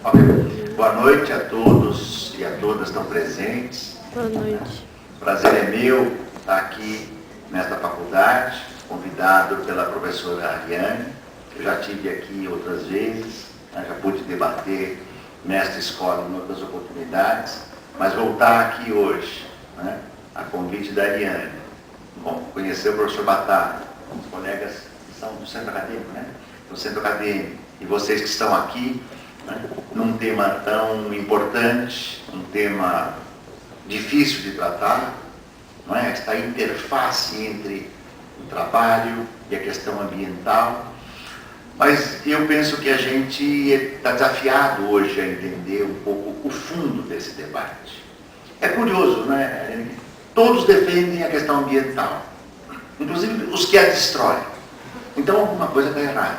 Ok. Boa noite a todos e a todas que estão presentes. Boa noite. Prazer é meu estar aqui nesta faculdade, convidado pela professora Ariane. Eu já estive aqui outras vezes, já pude debater nesta escola em outras oportunidades, mas voltar aqui hoje, a convite da Ariane. Bom, conhecer o professor Batata, os colegas que são do centro acadêmico, do centro acadêmico, e vocês que estão aqui, num tema tão importante, um tema difícil de tratar, não é? Esta interface entre o trabalho e a questão ambiental. Mas eu penso que a gente está desafiado hoje a entender um pouco o fundo desse debate. É curioso, não é? Todos defendem a questão ambiental, inclusive os que a destroem. Então alguma coisa está errada.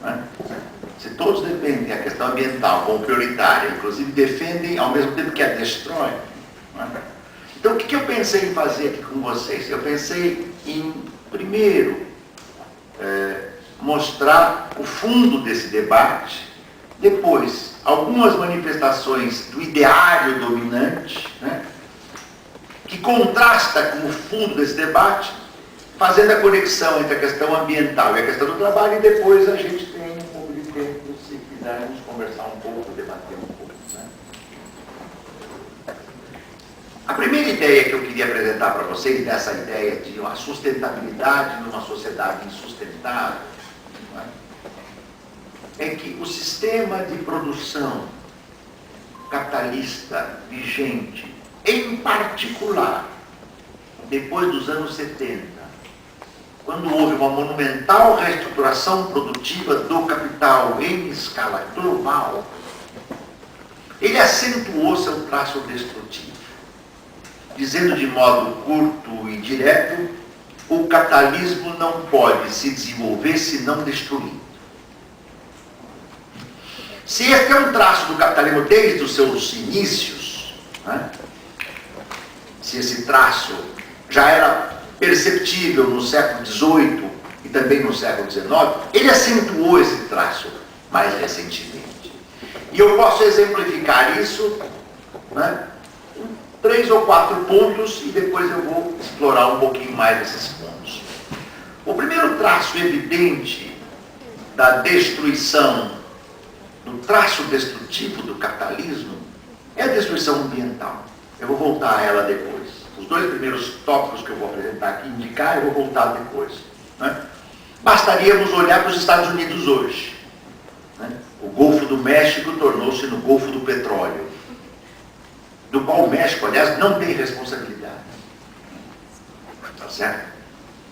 Não é? Se todos defendem a questão ambiental como prioritária, inclusive defendem ao mesmo tempo que a destroem. Não é? Então o que eu pensei em fazer aqui com vocês? Eu pensei em, primeiro, mostrar o fundo desse debate, depois, algumas manifestações do ideário dominante, que contrasta com o fundo desse debate, fazendo a conexão entre a questão ambiental e a questão do trabalho, e depois a gente tem um pouco de tempo, se quisermos conversar um pouco, debater um pouco. A primeira ideia que eu queria apresentar para vocês, dessa ideia de uma sustentabilidade numa sociedade insustentável, é que o sistema de produção capitalista vigente, em particular, depois dos anos 70, quando houve uma monumental reestruturação produtiva do capital em escala global, ele acentuou seu traço destrutivo, dizendo de modo curto e direto: o capitalismo não pode se desenvolver se não destruir. Se este é um traço do capitalismo desde os seus inícios, se esse traço já era perceptível no século XVIII e também no século XIX, ele acentuou esse traço mais recentemente. E eu posso exemplificar isso em 3 ou 4 pontos, e depois eu vou explorar um pouquinho mais esses pontos. O primeiro traço evidente da destruição, do traço destrutivo do capitalismo, é a destruição ambiental. Eu vou voltar a ela depois. Os 2 primeiros tópicos que eu vou apresentar aqui, indicar, eu vou voltar depois. Bastaríamos olhar para os Estados Unidos hoje. O Golfo do México tornou-se no Golfo do Petróleo, do qual o México, aliás, não tem responsabilidade. Tá certo?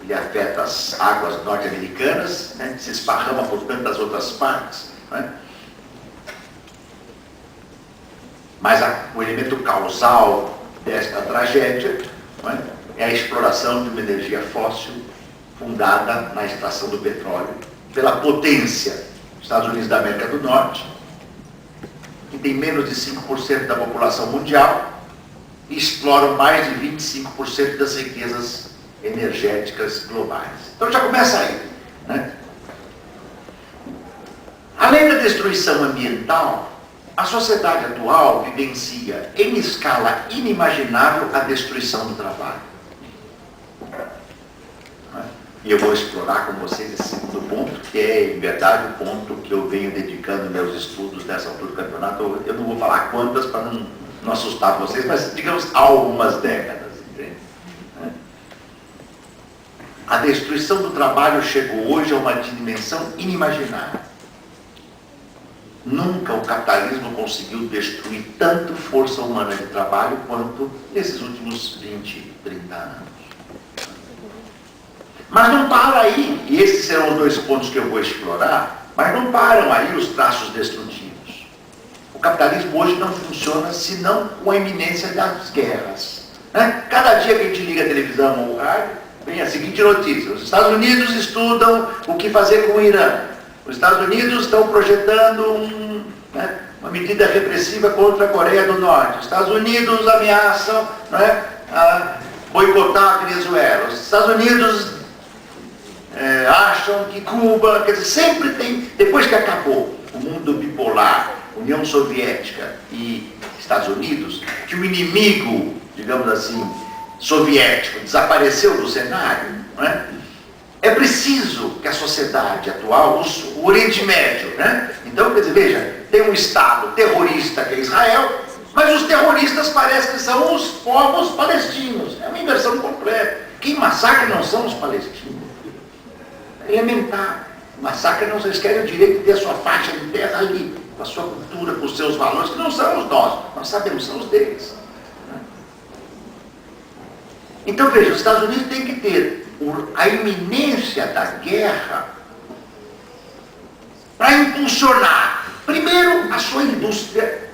Ele afeta as águas norte-americanas, se esparrama por tantas outras partes. Mas o elemento causal desta tragédia é a exploração de uma energia fóssil fundada na extração do petróleo pela potência Estados Unidos da América do Norte, que tem menos de 5% da população mundial e exploram mais de 25% das riquezas energéticas globais. Então já começa aí. Além da destruição ambiental, a sociedade atual vivencia em escala inimaginável a destruição do trabalho. E eu vou explorar com vocês esse segundo ponto, que é, em verdade, o ponto que eu venho dedicando meus estudos nessa altura do campeonato. Eu não vou falar quantas para não assustar vocês, mas, digamos, algumas décadas. Entende? A destruição do trabalho chegou hoje a uma dimensão inimaginável. Nunca o capitalismo conseguiu destruir tanto força humana de trabalho quanto nesses últimos 20, 30 anos. Mas não para aí, e esses serão os 2 pontos que eu vou explorar, mas não param aí os traços destrutivos. O capitalismo hoje não funciona senão com a iminência das guerras. Cada dia que a gente liga a televisão ou o rádio, vem a seguinte notícia: os Estados Unidos estudam o que fazer com o Irã. Os Estados Unidos estão projetando uma medida repressiva contra a Coreia do Norte. Os Estados Unidos ameaçam boicotar a Venezuela. Os Estados Unidos acham que Cuba... Quer dizer, sempre tem... Depois que acabou o mundo bipolar União Soviética e Estados Unidos, que o inimigo, digamos assim, soviético desapareceu do cenário, não é? É preciso que a sociedade atual, o Oriente Médio, né? Então, quer dizer, veja, tem um Estado terrorista que é Israel, mas os terroristas parecem que são os povos palestinos. É uma inversão completa. Quem massacra não são os palestinos. É elementar. Massacre não, eles querem o direito de ter a sua faixa de terra ali, com a sua cultura, com os seus valores, que não são os nossos, nós sabemos, são os deles. Então veja, os Estados Unidos têm que ter a iminência da guerra para impulsionar, primeiro, a sua indústria,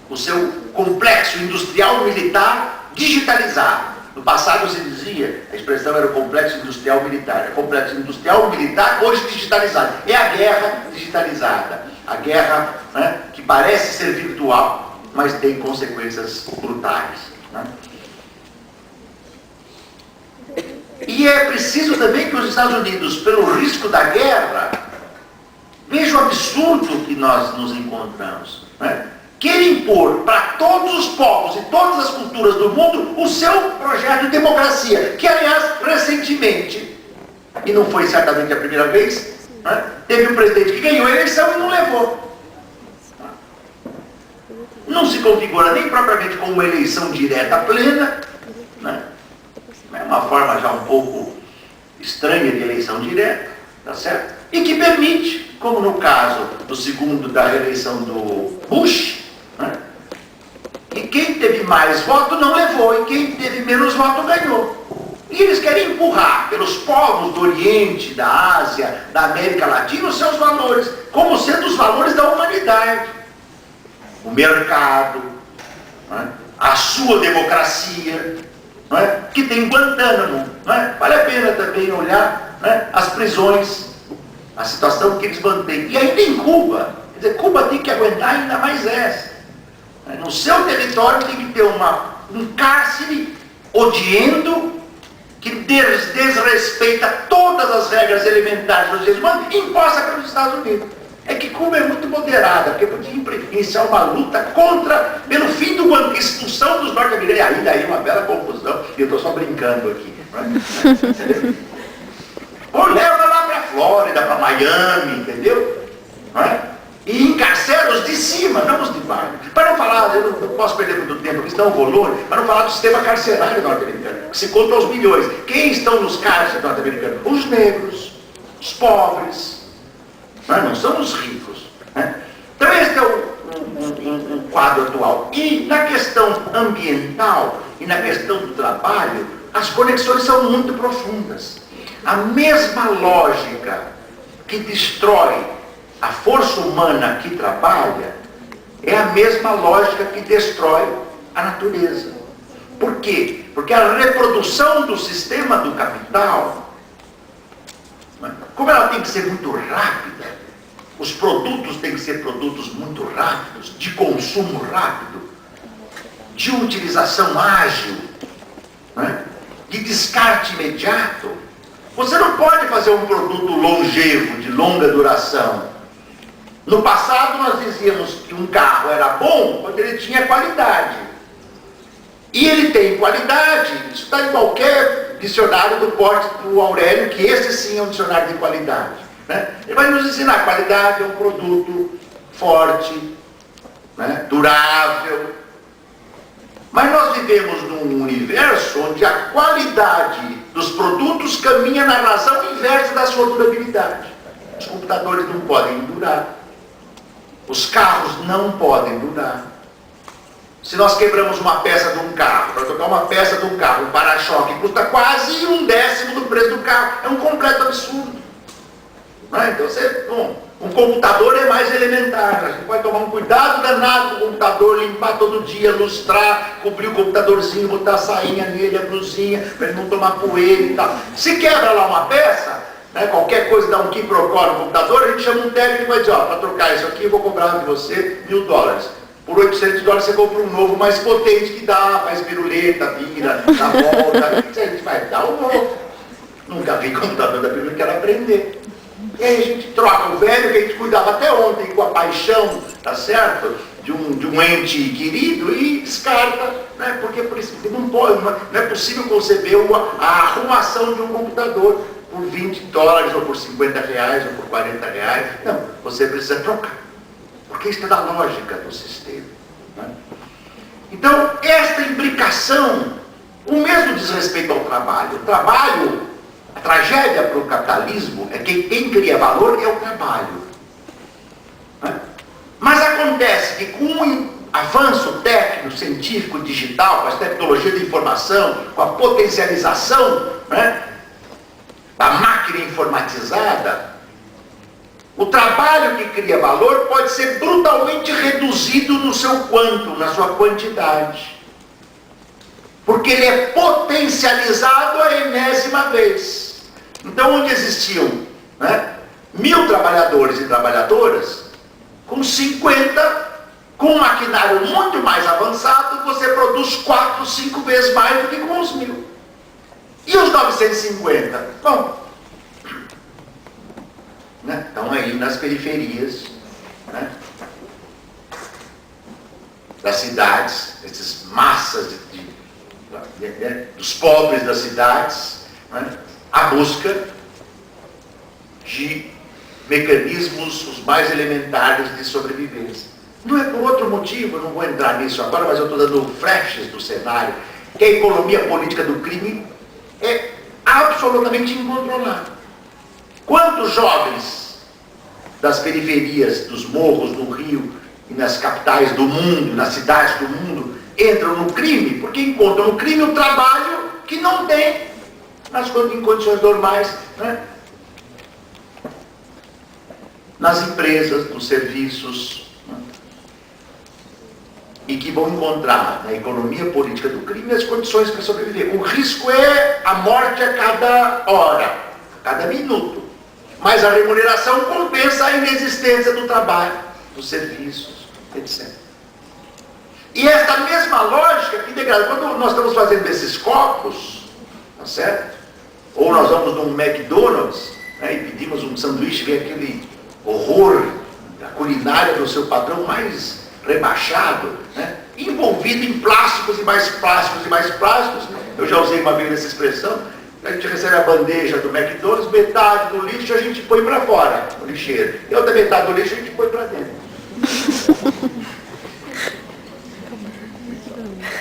o seu complexo industrial militar digitalizado. No passado se dizia, a expressão era o complexo industrial militar. É complexo industrial militar, hoje digitalizado. É a guerra digitalizada. A guerra, né, que parece ser virtual, mas tem consequências brutais. Né? E é preciso também que os Estados Unidos, pelo risco da guerra, vejam o absurdo que nós nos encontramos. Né? Quer impor para todos os povos e todas as culturas do mundo o seu projeto de democracia, que, aliás, recentemente, e não foi certamente a primeira vez, né, teve um presidente que ganhou a eleição e não levou. Não se configura nem propriamente como uma eleição direta plena, né? É uma forma já um pouco estranha de eleição direta, tá certo? E que permite, como no caso do segundo da reeleição do Bush, né? E quem teve mais voto não levou, e quem teve menos voto ganhou. E eles querem empurrar pelos povos do Oriente, da Ásia, da América Latina, os seus valores, como sendo os valores da humanidade. O mercado, né? A sua democracia, né? Que tem Guantánamo. Né? Vale a pena também olhar, né, as prisões, a situação que eles mantêm. E ainda em Cuba, quer dizer, Cuba tem que aguentar ainda mais essa. No seu território tem que ter um cárcere odiento, que desrespeita todas as regras elementares dos direitos humanos, imposta pelos Estados Unidos. É que Cuba é muito moderada, porque podia iniciar uma luta pelo fim da expulsão dos norte-americanos. Ainda aí uma bela confusão, e eu estou só brincando aqui. Ou leva lá para a Flórida, para Miami, entendeu? Não é? E encarcera os de cima, não os de baixo. Para não falar, eu não posso perder muito tempo, porque senão o volume, para não falar do sistema carcerário norte-americano, que se conta aos milhões. Quem estão nos cárceres norte-americanos? Os negros, os pobres, não são os ricos. Né? Então este é um quadro atual. E na questão ambiental e na questão do trabalho, as conexões são muito profundas. A mesma lógica que destrói a força humana que trabalha é a mesma lógica que destrói a natureza. Por quê? Porque a reprodução do sistema do capital, como ela tem que ser muito rápida, os produtos têm que ser produtos muito rápidos, de consumo rápido, de utilização ágil, né? De descarte imediato. Você não pode fazer um produto longevo, de longa duração. No passado nós dizíamos que um carro era bom quando ele tinha qualidade. E ele tem qualidade, isso está em qualquer dicionário do porte do Aurélio, que esse sim é um dicionário de qualidade. Né? Ele vai nos ensinar, qualidade é um produto forte, né? Durável. Mas nós vivemos num universo onde a qualidade dos produtos caminha na razão inversa da sua durabilidade. Os computadores não podem durar. Os carros não podem durar. Se nós quebramos uma peça de um carro, para trocar uma peça de um carro, um para-choque, custa quase 1/10 do preço do carro. É um completo absurdo. Então, um computador é mais elementar. A gente pode tomar um cuidado danado com o computador, limpar todo dia, lustrar, cobrir o computadorzinho, botar a sainha nele, a blusinha, para ele não tomar poeira e tal. Se quebra lá uma peça, né, qualquer coisa dá um quiprocó no computador, a gente chama um técnico e vai dizer, para trocar isso aqui eu vou cobrar de você $1.000. Por $800 você compra um novo mais potente que dá, mais piruleta, vira, dá volta, a gente vai dar um novo. Nunca vi computador da primeira, quero aprender. E aí a gente troca o velho que a gente cuidava até ontem com a paixão, tá certo? De um ente querido e descarta, né? Porque não é possível conceber a arrumação de um computador por $20, ou por R$50, ou por R$40. Não, você precisa trocar. Porque isso é da lógica do sistema. Né? Então, esta implicação, o mesmo diz respeito ao trabalho. O trabalho, a tragédia para o capitalismo é que quem cria valor é o trabalho. Né? Mas acontece que com o avanço técnico, científico, digital, com as tecnologias de informação, com a potencialização, né, da máquina informatizada, o trabalho que cria valor pode ser brutalmente reduzido no seu quanto, na sua quantidade. Porque ele é potencializado a enésima vez. Então, onde existiam, né, 1000 trabalhadores e trabalhadoras, com 50, com um maquinário muito mais avançado, você produz 4, 5 vezes mais do que com os 1000. E os 950? Bom, né, estão aí nas periferias, né, das cidades, essas massas dos pobres das cidades, né, à busca de mecanismos os mais elementares de sobrevivência. Não é por outro motivo, eu não vou entrar nisso agora, mas eu estou dando flashes do cenário, que a economia política do crime é absolutamente incontrolável. Quantos jovens das periferias, dos morros do Rio e nas capitais do mundo, nas cidades do mundo, entram no crime porque encontram no crime o trabalho que não tem em condições normais, né? Nas empresas, nos serviços, né? E que vão encontrar na economia política do crime as condições para sobreviver. O risco é a morte a cada hora, a cada minuto. Mas a remuneração compensa a inexistência do trabalho, dos serviços, etc. E esta mesma lógica que degrada, quando nós estamos fazendo esses copos, tá certo? Ou nós vamos num McDonald's, né, e pedimos um sanduíche, vem aquele horror da culinária do seu padrão mais rebaixado, né, envolvido em plásticos e mais plásticos e mais plásticos. Eu já usei uma vez essa expressão. A gente recebe a bandeja do McDonald's, metade do lixo a gente põe para fora, no lixeiro. E outra metade do lixo a gente põe para dentro.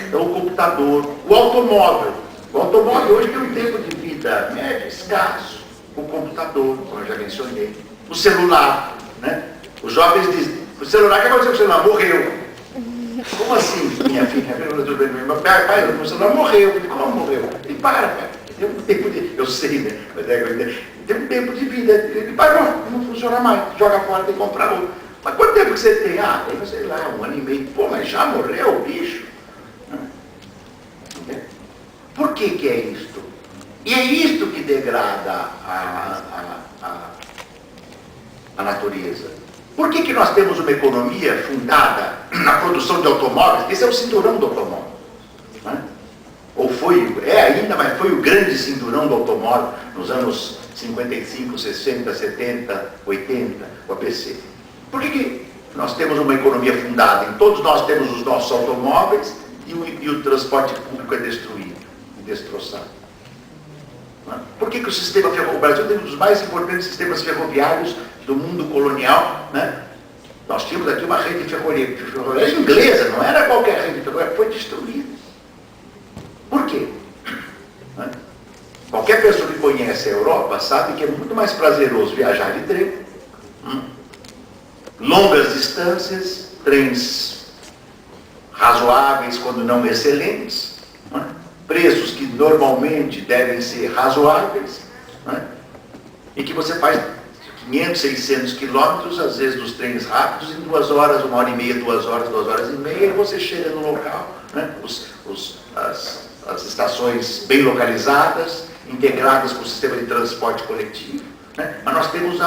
Então o computador, o automóvel. O automóvel hoje tem um tempo de vida médio, escasso. O computador, como eu já mencionei. O celular, né? Os jovens dizem, o celular, o que aconteceu com o celular? Morreu. Como assim, minha filha? Meu pai, o celular morreu. Eu falei, como morreu? Ele para, pai. Tem um tempo de... Eu sei, né? Mas tem um tempo de vida. Ele parou, não funciona mais. Joga fora, tem que comprar outro. Mas quanto tempo que você tem? Ah, tem, sei lá, 1 ano e meio. Pô, mas já morreu o bicho? Por que é isto? E é isto que degrada a natureza. Por que nós temos uma economia fundada na produção de automóveis? Esse é o cinturão do automóvel. Né? Ou ainda, mas foi o grande cinturão do automóvel nos anos 55, 60, 70, 80, o APC. Por que nós temos uma economia fundada em todos nós temos os nossos automóveis e o transporte público é destruído, destroçado? Por que o sistema ferroviário, o Brasil tem um dos mais importantes sistemas ferroviários do mundo colonial, né? Nós tínhamos aqui uma rede ferroviária inglesa, não era qualquer rede ferroviária, foi destruída. Por quê? Né? Qualquer pessoa que conhece a Europa sabe que é muito mais prazeroso viajar de trem, longas distâncias, trens razoáveis, quando não excelentes, né? Preços que normalmente devem ser razoáveis, né? E que você faz 500, 600 quilômetros, às vezes dos trens rápidos, em 2 horas, 1 hora e meia, 2 horas, 2 horas e meia, e você chega no local, né? As estações bem localizadas, integradas com o sistema de transporte coletivo, né? Mas nós temos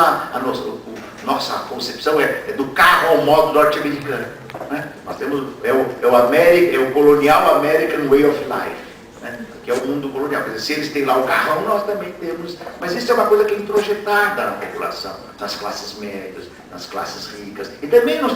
nossa concepção é do carro ao modo norte-americano, né? Nós temos, é o colonial American Way of Life, né? que é o mundo colonial. Quer dizer, se eles têm lá o carrão, nós também temos. Mas isso é uma coisa que é introjetada na população, nas classes médias, nas classes ricas. E também nós